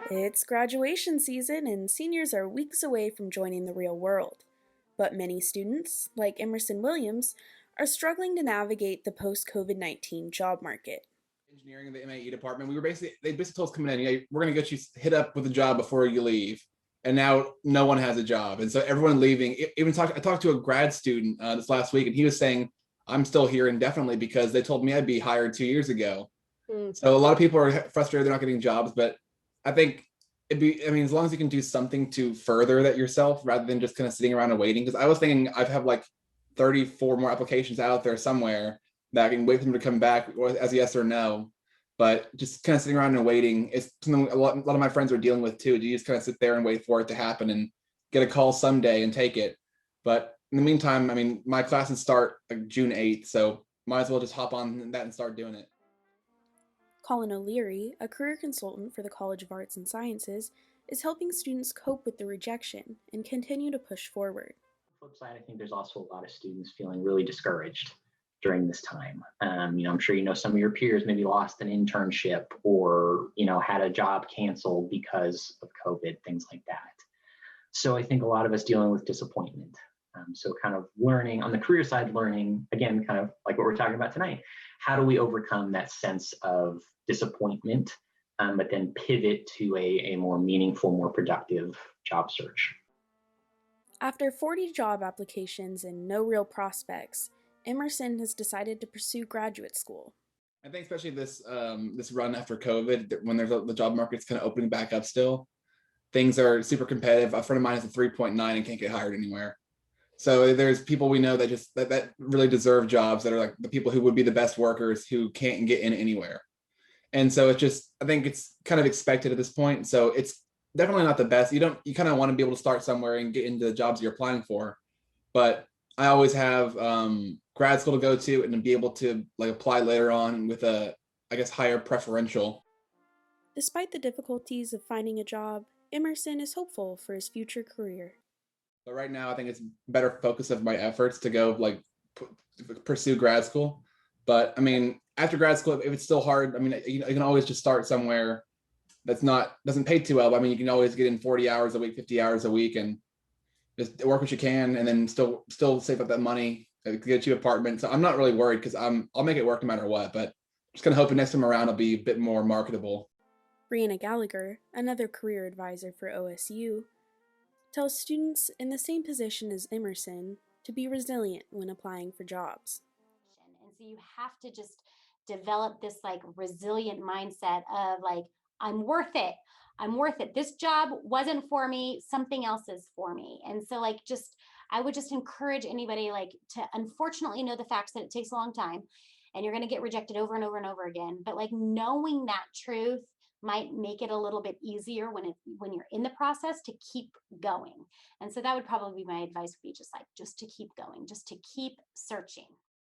It's graduation season, and seniors are weeks away from joining the real world. But many students, like Emerson Williams, are struggling to navigate the post COVID-19 job market. Engineering in the MAE department. They basically told us coming in, yeah, we're going to get you hit up with a job before you leave. And now no one has a job. And so everyone leaving, I talked to a grad student this last week, and he was saying, I'm still here indefinitely because they told me I'd be hired 2 years ago. So a lot of people are frustrated they're not getting jobs, but I think as long as you can do something to further that yourself rather than just kind of sitting around and waiting. Because I was thinking I've have like 34 more applications out there somewhere that I can wait for them to come back as a yes or no. But just kind of sitting around and waiting is something a lot of my friends are dealing with too. You just kind of sit there and wait for it to happen and get a call someday and take it. But in the meantime, my classes start like June 8th, so might as well just hop on that and start doing it. Colin O'Leary, a career consultant for the College of Arts and Sciences, is helping students cope with the rejection and continue to push forward. Flip side, I think there's also a lot of students feeling really discouraged during this time. I'm sure some of your peers maybe lost an internship or had a job canceled because of COVID, things like that. So I think a lot of us dealing with disappointment. So kind of learning on the career side, learning again, kind of like what we're talking about tonight. How do we overcome that sense of disappointment, but then pivot to a more meaningful, more productive job search? After 40 job applications and no real prospects, Emerson has decided to pursue graduate school. I think especially this run after COVID, when the job market's kind of opening back up still, things are super competitive. A friend of mine has a 3.9 and can't get hired anywhere. So there's people we know that really deserve jobs that are like the people who would be the best workers who can't get in anywhere. And so I think it's kind of expected at this point. So it's definitely not the best. You kind of want to be able to start somewhere and get into the jobs you're applying for. But I always have grad school to go to and to be able to like apply later on with I guess, higher preferential. Despite the difficulties of finding a job, Emerson is hopeful for his future career. But right now, I think it's better focus of my efforts to go like pursue grad school. But after grad school, if it's still hard, you can always just start somewhere doesn't pay too well. But you can always get in 40 hours a week, 50 hours a week, and just work what you can, and then still save up that money to get you an apartment. So I'm not really worried because I'll make it work no matter what. But just kind of hoping next time around it'll be a bit more marketable. Brianna Gallagher, another career advisor for OSU, tells students in the same position as Emerson to be resilient when applying for jobs. And so you have to just develop this like resilient mindset of like, I'm worth it. I'm worth it. This job wasn't for me. Something else is for me. And so I would just encourage anybody like to unfortunately know the facts that it takes a long time and you're going to get rejected over and over and over again. But like knowing that truth might make it a little bit easier when you're in the process to keep going. And so that would probably be my advice would be just to keep going, just to keep searching.